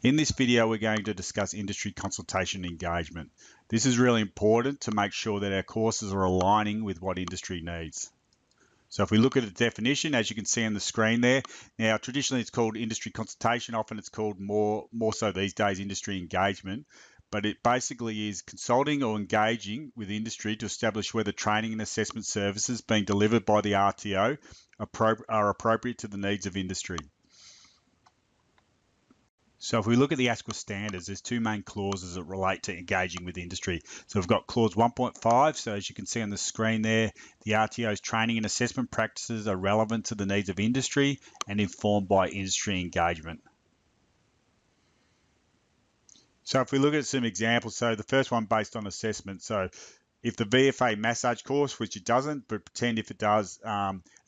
In this video, we're going to discuss industry consultation engagement. This is really important to make sure that our courses are aligning with what industry needs. So if we look at a definition, as you can see on the screen there, now traditionally it's called industry consultation, often it's called more so these days industry engagement, but it basically is consulting or engaging with industry to establish whether training and assessment services being delivered by the RTO are appropriate to the needs of industry. So if we look at the ASQA standards, there's two main clauses that relate to engaging with industry. So we've got clause 1.5. So as you can see on the screen there, the RTO's training and assessment practices are relevant to the needs of industry and informed by industry engagement. So if we look at some examples, so the first one based on assessment. So if the VFA massage course, which it doesn't, but pretend if it does,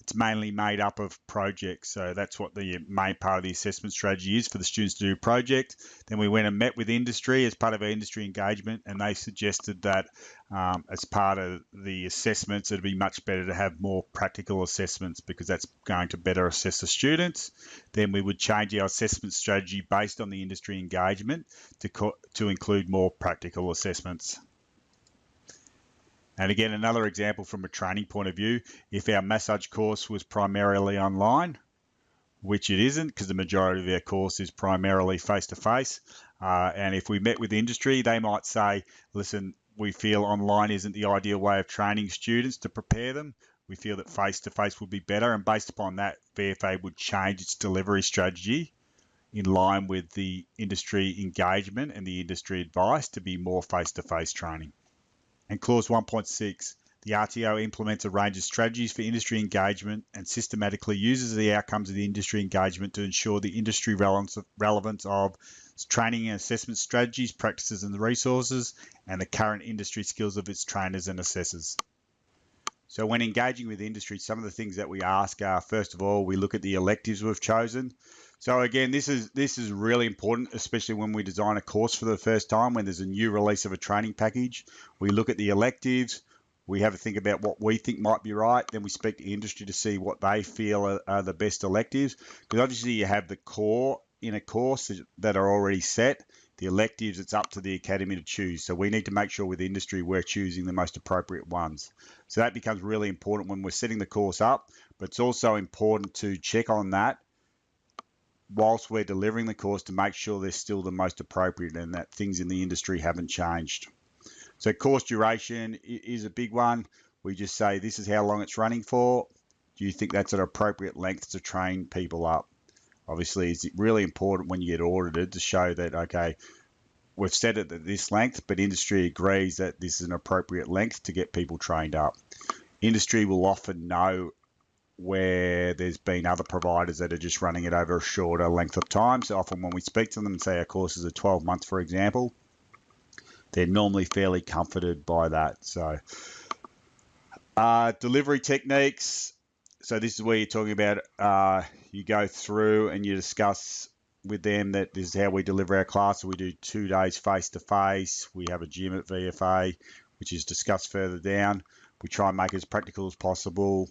it's mainly made up of projects. So that's what the main part of the assessment strategy is for the students to do a project. Then we went and met with industry as part of our industry engagement, and they suggested that as part of the assessments, it'd be much better to have more practical assessments because that's going to better assess the students. Then we would change our assessment strategy based on the industry engagement to include more practical assessments. And again, another example from a training point of view, if our massage course was primarily online, which it isn't because the majority of our course is primarily face-to-face, and if we met with industry, they might say, listen, we feel online isn't the ideal way of training students to prepare them. We feel that face-to-face would be better, and based upon that, VFA would change its delivery strategy in line with the industry engagement and the industry advice to be more face-to-face training. And clause 1.6, the RTO implements a range of strategies for industry engagement and systematically uses the outcomes of the industry engagement to ensure the industry relevance of training and assessment strategies, practices and the resources, and the current industry skills of its trainers and assessors. So when engaging with industry, some of the things that we ask are, first of all, we look at the electives we've chosen. So again, this is really important, especially when we design a course for the first time, when there's a new release of a training package. We look at the electives, we have a think about what we think might be right, then we speak to industry to see what they feel are the best electives. Because obviously you have the core in a course that are already set. The electives, it's up to the academy to choose. So we need to make sure with industry we're choosing the most appropriate ones. So that becomes really important when we're setting the course up, but it's also important to check on that whilst we're delivering the course to make sure they're still the most appropriate and that things in the industry haven't changed. So course duration is a big one. We just say this is how long it's running for. Do you think that's an appropriate length to train people up? Obviously, it's really important when you get audited to show that, okay, we've set it at this length, but industry agrees that this is an appropriate length to get people trained up. Industry will often know where there's been other providers that are just running it over a shorter length of time. So often when we speak to them and say our courses are 12 months, for example, they're normally fairly comforted by that. So delivery techniques. So this is where you're talking about, you go through and you discuss with them that this is how we deliver our class. So we do 2 days face-to-face. We have a gym at VFA, which is discussed further down. We try and make it as practical as possible.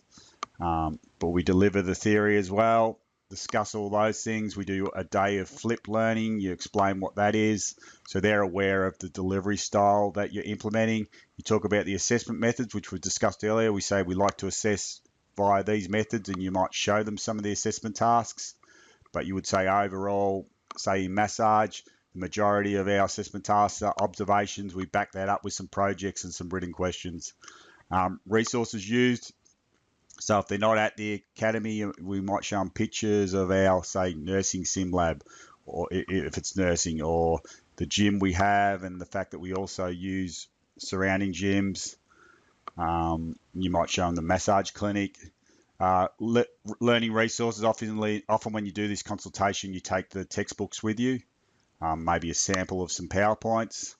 But we deliver the theory as well, discuss all those things. We do a day of flipped learning. You explain what that is. So they're aware of the delivery style that you're implementing. You talk about the assessment methods, which we discussed earlier. We say we like to assess via these methods, and you might show them some of the assessment tasks. But you would say overall, say in massage, the majority of our assessment tasks are observations. We back that up with some projects and some written questions. Resources used. So if they're not at the academy, we might show them pictures of our, say, nursing sim lab, or if it's nursing, or the gym we have, and the fact that we also use surrounding gyms. You might show them the massage clinic. Learning resources, often when you do this consultation, you take the textbooks with you, maybe a sample of some PowerPoints.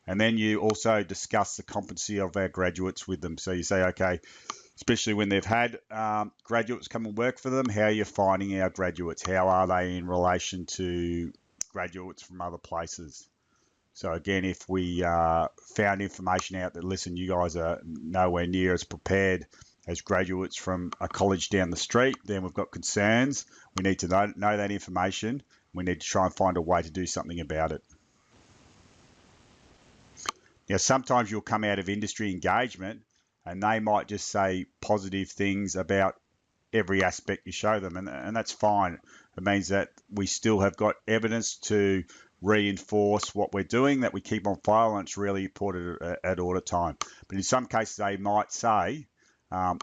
And then you also discuss the competency of our graduates with them. So you say, okay, especially when they've had graduates come and work for them, how are you finding our graduates? How are they in relation to graduates from other places? So again, if we found information out that, listen, you guys are nowhere near as prepared as graduates from a college down the street, then we've got concerns. We need to know that information We need to try and find a way to do something about it. Now, sometimes you'll come out of industry engagement and they might just say positive things about every aspect you show them, and that's fine. It means that we still have got evidence to reinforce what we're doing, that we keep on file, and it's really important at audit time. But in some cases, they might say,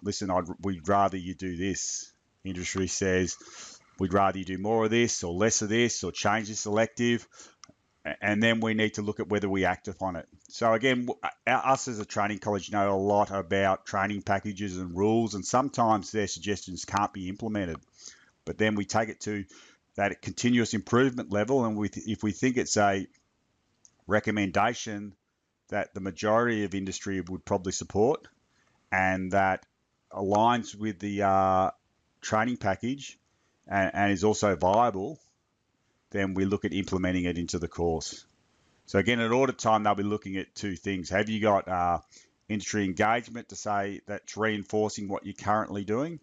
listen, we'd rather you do this. Industry says, we'd rather you do more of this or less of this or change this elective. And then we need to look at whether we act upon it. So again, us as a training college know a lot about training packages and rules, and sometimes their suggestions can't be implemented. But then we take it to that continuous improvement level, and if we think it's a recommendation that the majority of industry would probably support and that aligns with the training package and is also viable, then we look at implementing it into the course. So again, at audit time, they'll be looking at two things. Have you got industry engagement to say that's reinforcing what you're currently doing?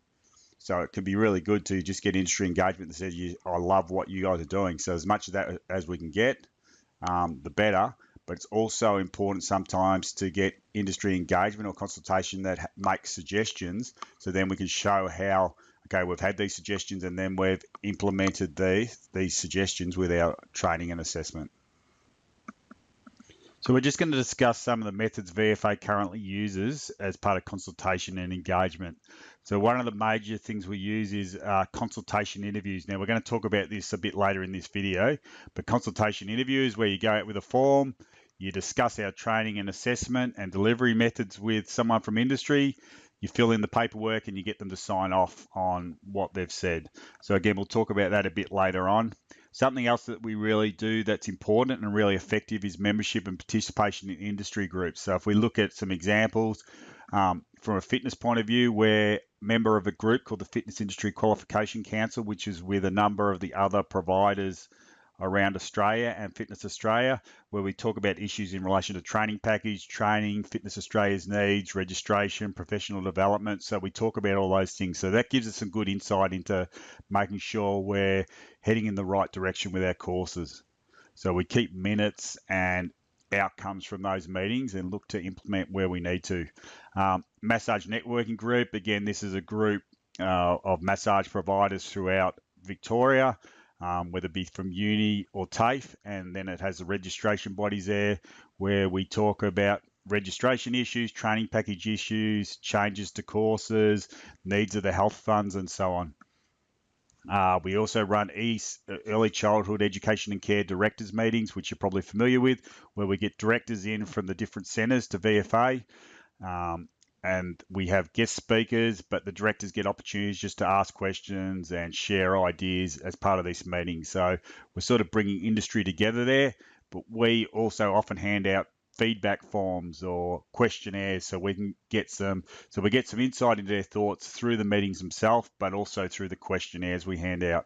So it can be really good to just get industry engagement that says, I love what you guys are doing. So as much of that as we can get, the better. But it's also important sometimes to get industry engagement or consultation that makes suggestions. So then we can show how, okay, we've had these suggestions and then we've implemented these suggestions with our training and assessment. So we're just going to discuss some of the methods VFA currently uses as part of consultation and engagement. So one of the major things we use is consultation interviews. Now we're going to talk about this a bit later in this video, but consultation interviews where you go out with a form, you discuss our training and assessment and delivery methods with someone from industry, you fill in the paperwork and you get them to sign off on what they've said. So again, we'll talk about that a bit later on. Something else that we really do that's important and really effective is membership and participation in industry groups. So if we look at some examples from a fitness point of view, we're a member of a group called the Fitness Industry Qualification Council, which is with a number of the other providers around Australia and Fitness Australia, where we talk about issues in relation to training package, training, Fitness Australia's needs, registration, professional development. So we talk about all those things. So that gives us some good insight into making sure we're heading in the right direction with our courses. So we keep minutes and outcomes from those meetings and look to implement where we need to. Massage Networking Group, again, this is a group of massage providers throughout Victoria, whether it be from uni or TAFE, and then it has the registration bodies there where we talk about registration issues, training package issues, changes to courses, needs of the health funds, and so on. We also run early childhood education and care directors meetings, which you're probably familiar with, where we get directors in from the different centres to VFA. And we have guest speakers, but the directors get opportunities just to ask questions and share ideas as part of this meeting. So we're sort of bringing industry together there, but we also often hand out feedback forms or questionnaires so we can get some insight into their thoughts through the meetings themselves, but also through the questionnaires we hand out.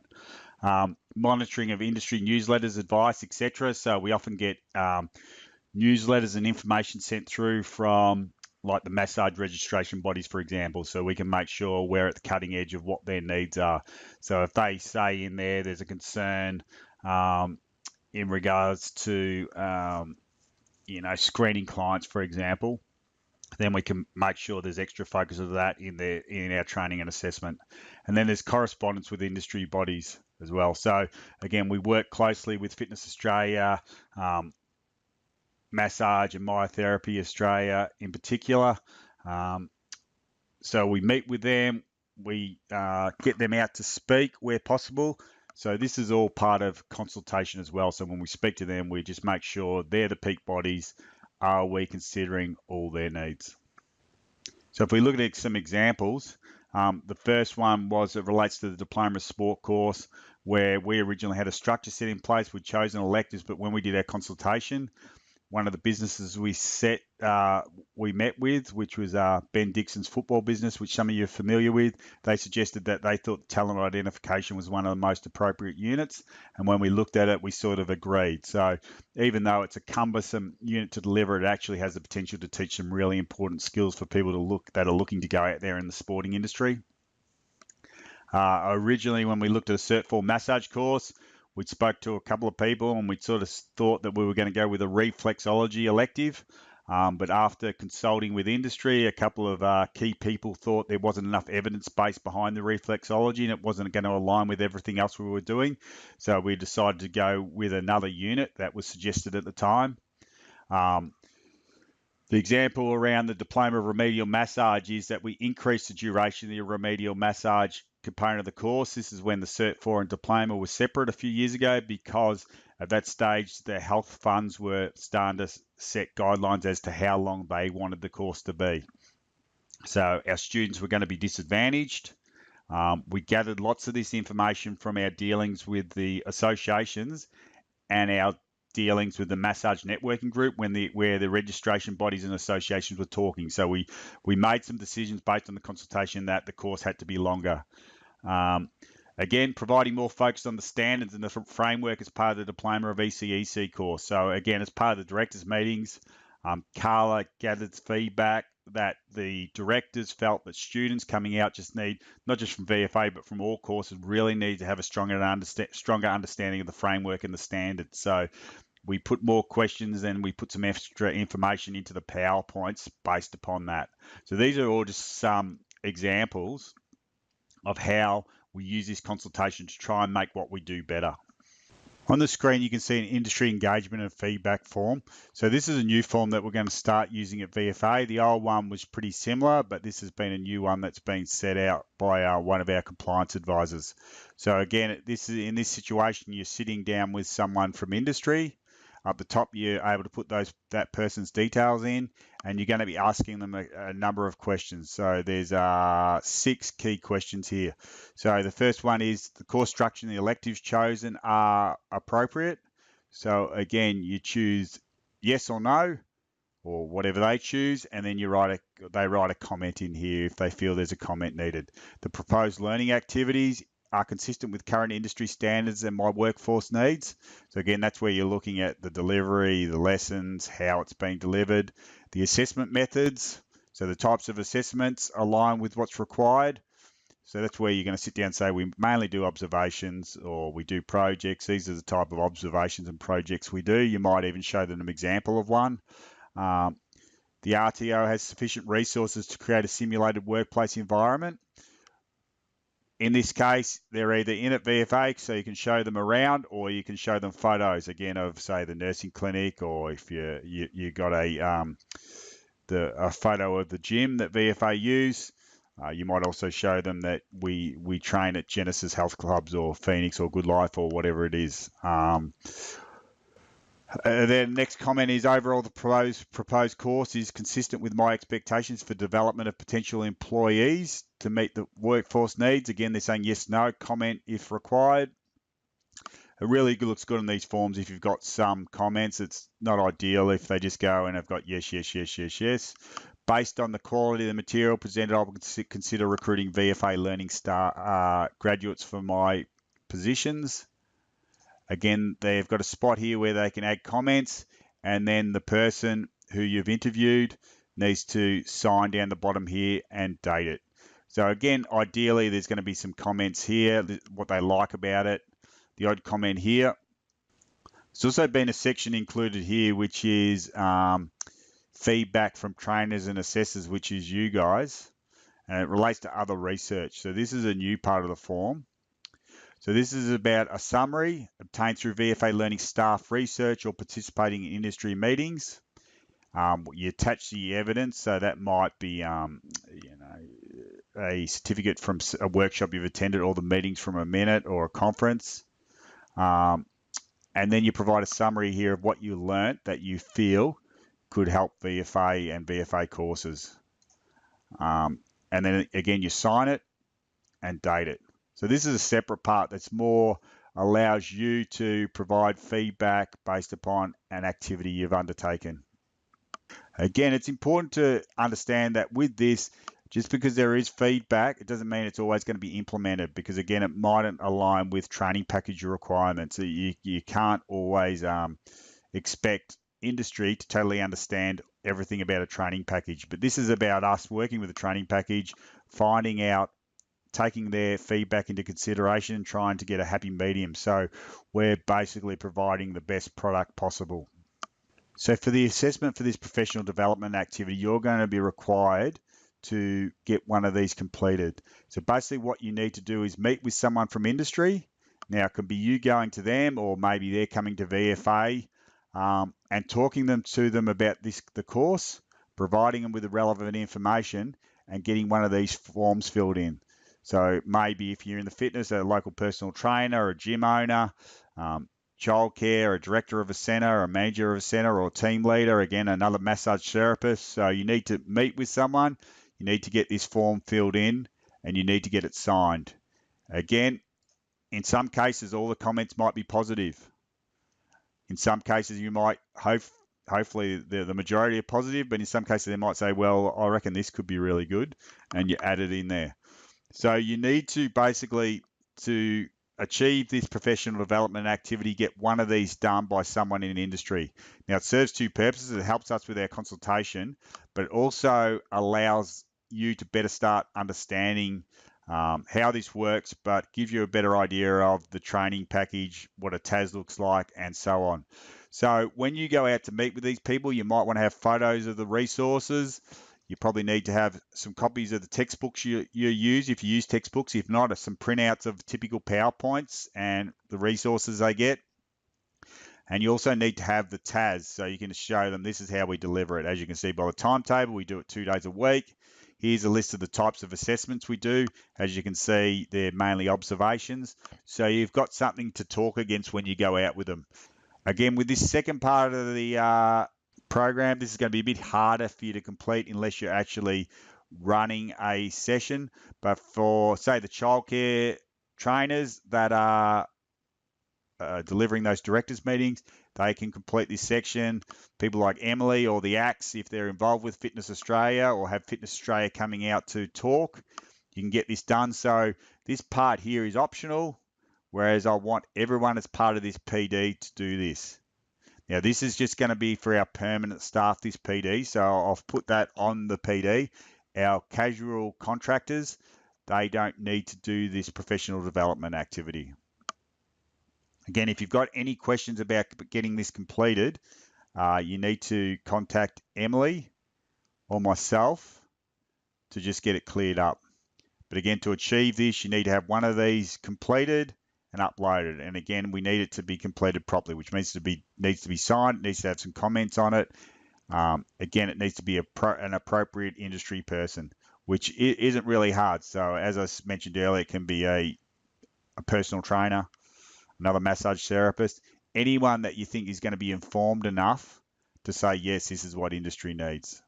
Monitoring of industry newsletters, advice, etc. So we often get newsletters and information sent through from like the massage registration bodies, for example, so we can make sure we're at the cutting edge of what their needs are. So if they say in there's a concern in regards to screening clients, for example, then we can make sure there's extra focus of that in our training and assessment. And then there's correspondence with industry bodies as well. So again, we work closely with Fitness Australia, Massage and Myotherapy Australia in particular. So we meet with them, we get them out to speak where possible. So this is all part of consultation as well. So when we speak to them, we just make sure they're the peak bodies. Are we considering all their needs? So if we look at some examples, the first one was it relates to the Diploma of Sport course, where we originally had a structure set in place. We'd chosen electives, but when we did our consultation, one of the businesses we met with, which was Ben Dixon's football business, which some of you are familiar with, they suggested that they thought talent identification was one of the most appropriate units. And when we looked at it, we sort of agreed. So even though it's a cumbersome unit to deliver, it actually has the potential to teach some really important skills for people that are looking to go out there in the sporting industry. Originally, when we looked at a Cert 4 massage course, we spoke to a couple of people and we sort of thought that we were going to go with a reflexology elective. But after consulting with industry, a couple of key people thought there wasn't enough evidence base behind the reflexology and it wasn't going to align with everything else we were doing. So we decided to go with another unit that was suggested at the time. The example around the diploma of remedial massage is that we increased the duration of the remedial massage component of the course. This is when the Cert 4 and diploma were separate a few years ago, because at that stage the health funds were starting to set guidelines as to how long they wanted the course to be. So our students were going to be disadvantaged. We gathered lots of this information from our dealings with the associations and our dealings with the massage networking group where the registration bodies and associations were talking. So we made some decisions based on the consultation that the course had to be longer. Again, providing more focus on the standards and the framework as part of the Diploma of ECEC course. So again, as part of the directors' meetings, Carla gathered feedback that the directors felt that students coming out just need, not just from VFA, but from all courses, really need to have a stronger understanding of the framework and the standards. So we put more questions and we put some extra information into the PowerPoints based upon that. So these are all just some examples of how we use this consultation to try and make what we do better. On the screen, you can see an industry engagement and feedback form. So this is a new form that we're going to start using at VFA. The old one was pretty similar, but this has been a new one that's been set out by one of our compliance advisors. So again, in this situation, you're sitting down with someone from industry. Up the top, you're able to put that person's details in, and you're going to be asking them a number of questions. So there's 6 key questions here. So the first one is the course structure and the electives chosen are appropriate. So again, you choose yes or no, or whatever they choose, and then they write a comment in here if they feel there's a comment needed. The proposed learning activities are consistent with current industry standards and my workforce needs. So again, that's where you're looking at the delivery, the lessons, how it's being delivered, the assessment methods. So the types of assessments align with what's required. So that's where you're going to sit down and say, we mainly do observations or we do projects. These are the type of observations and projects we do. You might even show them an example of one. The RTO has sufficient resources to create a simulated workplace environment. In this case, they're either in at VFA, so you can show them around, or you can show them photos, again, of, say, the nursing clinic, or if you got a photo of the gym that VFA use. You might also show them that we train at Genesis Health Clubs or Phoenix or Good Life or whatever it is. Then next comment is, overall the proposed course is consistent with my expectations for development of potential employees to meet the workforce needs. Again, they're saying yes, no, comment if required. It really looks good on these forms if you've got some comments. It's not ideal if they just go and have got yes, yes, yes, yes, yes. Based on the quality of the material presented, I would consider recruiting VFA Learning Star graduates for my positions. Again, they've got a spot here where they can add comments, and then the person who you've interviewed needs to sign down the bottom here and date it. So again, ideally, there's going to be some comments here, what they like about it, the odd comment here. There's also been a section included here, which is feedback from trainers and assessors, which is you guys, and it relates to other research. So this is a new part of the form. So this is about a summary obtained through VFA Learning staff research or participating in industry meetings. You attach the evidence, so that might be a certificate from a workshop you've attended or the meetings from a minute or a conference. And then you provide a summary here of what you learnt that you feel could help VFA and VFA courses. And then again, you sign it and date it. So this is a separate part that's more allows you to provide feedback based upon an activity you've undertaken. Again, it's important to understand that with this, just because there is feedback, it doesn't mean it's always going to be implemented, because again, it mightn't align with training package requirements. So you can't always expect industry to totally understand everything about a training package. But this is about us working with a training package, finding out taking their feedback into consideration and trying to get a happy medium. So we're basically providing the best product possible. So for the assessment for this professional development activity, you're going to be required to get one of these completed. So basically what you need to do is meet with someone from industry. Now it can be you going to them, or maybe they're coming to VFA, and talking to them about the course, providing them with the relevant information, and getting one of these forms filled in. So maybe if you're in the fitness, a local personal trainer, or a gym owner, childcare, a director of a centre, a manager of a centre, or team leader, again, another massage therapist. So you need to meet with someone, you need to get this form filled in, and you need to get it signed. Again, in some cases, all the comments might be positive. In some cases, you might hopefully the majority are positive, but in some cases they might say, well, I reckon this could be really good, and you add it in there. So you need to basically, to achieve this professional development activity, get one of these done by someone in industry. Now it serves two purposes. It helps us with our consultation, but it also allows you to better start understanding how this works, but give you a better idea of the training package, what a TAS looks like, and so on. So when you go out to meet with these people, you might want to have photos of the resources. You probably need to have some copies of the textbooks you use, if you use textbooks. If not, some printouts of typical PowerPoints and the resources they get. And you also need to have the TAS, so you can show them this is how we deliver it. As you can see by the timetable, we do it 2 days a week. Here's a list of the types of assessments we do. As you can see, they're mainly observations. So you've got something to talk against when you go out with them. Again, with this second part of the program, this is going to be a bit harder for you to complete unless you're actually running a session. But for, say, the childcare trainers that are delivering those directors meetings, they can complete this section. People like Emily or the ACTS, if they're involved with Fitness Australia or have Fitness Australia coming out to talk, you can get this done. So this part here is optional, whereas I want everyone as part of this PD to do this. Now this is just going to be for our permanent staff, this PD, so I'll put that on the PD. Our casual contractors, they don't need to do this professional development activity. Again, if you've got any questions about getting this completed, you need to contact Emily or myself to just get it cleared up. But again, to achieve this, you need to have one of these completed and uploaded. And again, we need it to be completed properly, which means needs to be signed, needs to have some comments on it. Again, it needs to be an appropriate industry person, which isn't really hard. So as I mentioned earlier, it can be a personal trainer, another massage therapist, anyone that you think is going to be informed enough to say, yes, this is what industry needs.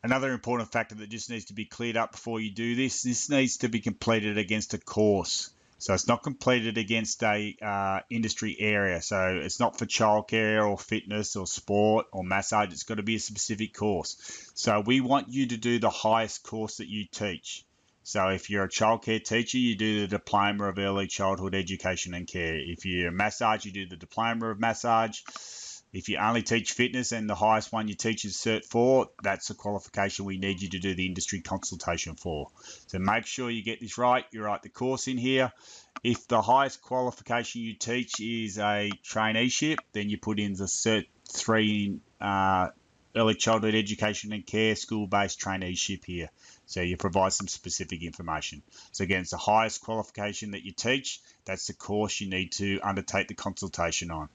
Another important factor that just needs to be cleared up before you do this needs to be completed against a course. So it's not completed against a industry area. So it's not for childcare or fitness or sport or massage. It's got to be a specific course. So we want you to do the highest course that you teach. So if you're a childcare teacher, you do the Diploma of Early Childhood Education and Care. If you're a massage, you do the Diploma of Massage. If you only teach fitness and the highest one you teach is Cert 4, that's the qualification we need you to do the industry consultation for. So make sure you get this right. You write the course in here. If the highest qualification you teach is a traineeship, then you put in the Cert 3 Early Childhood Education and Care school-based traineeship here. So you provide some specific information. So again, it's the highest qualification that you teach. That's the course you need to undertake the consultation on.